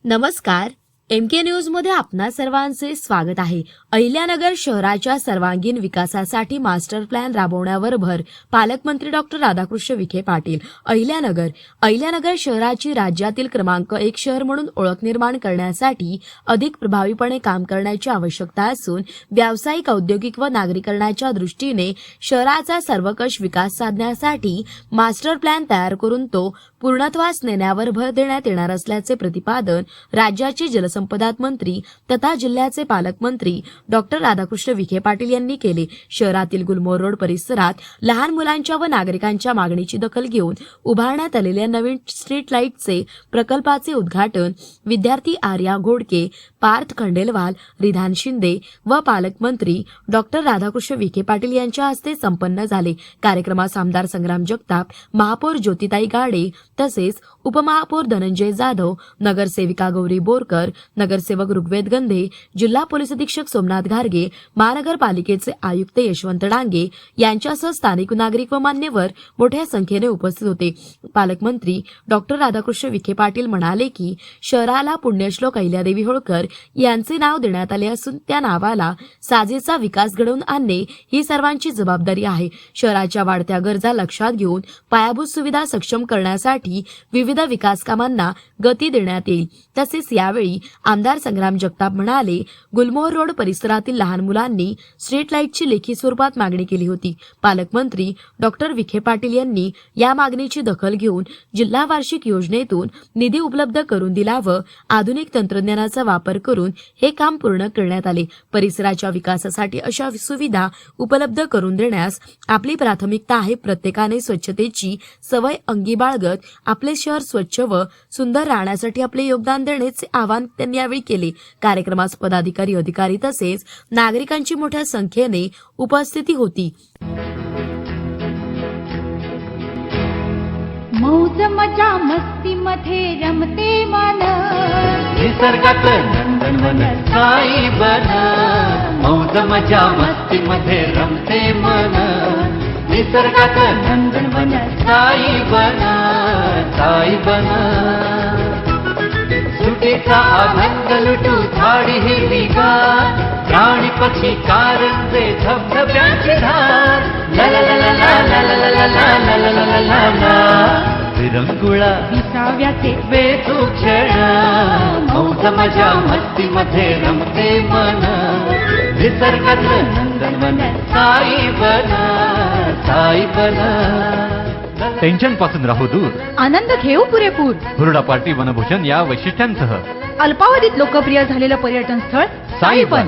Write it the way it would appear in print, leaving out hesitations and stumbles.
नमस्कार, MK news मध्ये आपणा सर्वांचे स्वागत आहे. अहिल्यानगर शहराच्या सर्वांगीण विकासासाठी मास्टर प्लॅन राबवण्यावर भर पालकमंत्री डॉक्टर राधाकृष्ण विखे पाटील. अहिल्यानगर शहराची राज्यातील क्रमांक 1 शहर म्हणून ओळख निर्माण करण्यासाठी अधिक प्रभावीपणे काम करण्याची आवश्यकता असून व्यावसायिक, औद्योगिक व नागरीकरणाच्या दृष्टीने शहराचा सर्वकष विकास साधण्यासाठी मास्टर प्लॅन तयार करून तो पूर्णत्वास नेण्यावर भर देण्यात येणार असल्याचे प्रतिपादन राज्याचे जलसंपदा मंत्री तथा जिल्ह्याचे पालकमंत्री डॉक्टर राधाकृष्ण विखे पाटील यांनी केले. शहरातील गुलमोहर रोड परिसरात लहान मुलांच्या व नागरिकांच्या मागणीची दखल घेऊन उभारण्यात आलेल्या नवीन स्ट्रीट लाईटचे प्रकल्पाचे उद्घाटन विद्यार्थी आर्या घोडके, पार्थ खंडेलवाल, रिधान शिंदे व पालकमंत्री डॉक्टर राधाकृष्ण विखे पाटील यांच्या हस्ते संपन्न झाले. कार्यक्रमास आमदार संग्राम जगताप, महापौर ज्योतिताई गाडे तसेच उपमहापौर धनंजय जाधव, नगरसेविका गौरी बोरकर, नगरसेवक ऋग्वेद गंधे, जिल्हा पोलीस अधीक्षक सोमनाथ घारगे, महानगरपालिकेचे आयुक्त यशवंत डांगे यांच्यासह स्थानिक नागरिक व मान्यवर मोठ्या संख्येने उपस्थित होते. पालकमंत्री डॉक्टर राधाकृष्ण विखे पाटील म्हणाले की शहराला पुण्यश्लोक अहिल्यादेवी होळकर यांचे नाव देण्यात आले असून त्या नावाला साजेचा विकास घडवून आणणे ही सर्वांची जबाबदारी आहे. शहराच्या वाढत्या गरजा लक्षात घेऊन पायाभूत सुविधा सक्षम करण्यासाठी विविध विकास कामांना गती देण्यात येईल. तसेच यावेळी आमदार संग्राम जगताप म्हणाले, गुलमोहर रोड परिसरातील लहान मुलांनी स्ट्रीट लाईटची लेखी स्वरूपात मागणी केली होती. पालकमंत्री डॉक्टर विखे पाटील यांनी या मागणीची दखल घेऊन जिल्हा वार्षिक योजनेतून निधी उपलब्ध करून दिला व आधुनिक तंत्रज्ञानाचा वापर करून हे काम पूर्ण करण्यात आले. परिसराच्या विकासासाठी अशा सुविधा उपलब्ध करून देण्यास आपली प्राथमिकता आहे. प्रत्येकाने स्वच्छतेची सवय अंगी बाळगत आपले शहर स्वच्छ व सुंदर राहण्यासाठी आपले योगदान देण्याचे आवाहन त्यांनी यावेळी केले. कार्यक्रमास पदाधिकारी, अधिकारी तसेच नागरिकांची मोठ्या संख्येने उपस्थिती होती. मौज मजा मस्ती मध्ये रमते मन, निसर्गात नंदनवन साई बन. मौज मजा मस्ती मध्ये रमते मन, निसर्गात नंदनवन साई बन, साई बन. सुटेचा आनंद लुटू झाडी हिरवीगार, प्राणी पक्षी कारंजे धबधब्यांची धार. ला ला ला ला ला ला ला ला ला ला ला ला ला. विरंगुळा विसाव्याचे बेतू क्षण, मौज मजा मस्ती मध्ये रमते मन, निसर्गात नंदनवन साई बन, साई बन. टेन्शन पासून राहू दूर, आनंद घेऊ पुरेपूर. हुरडा पार्टी वनभूषण या वैशिष्ट्यांसह अल्पावधीत लोकप्रिय झालेलं पर्यटन स्थळ साईबन.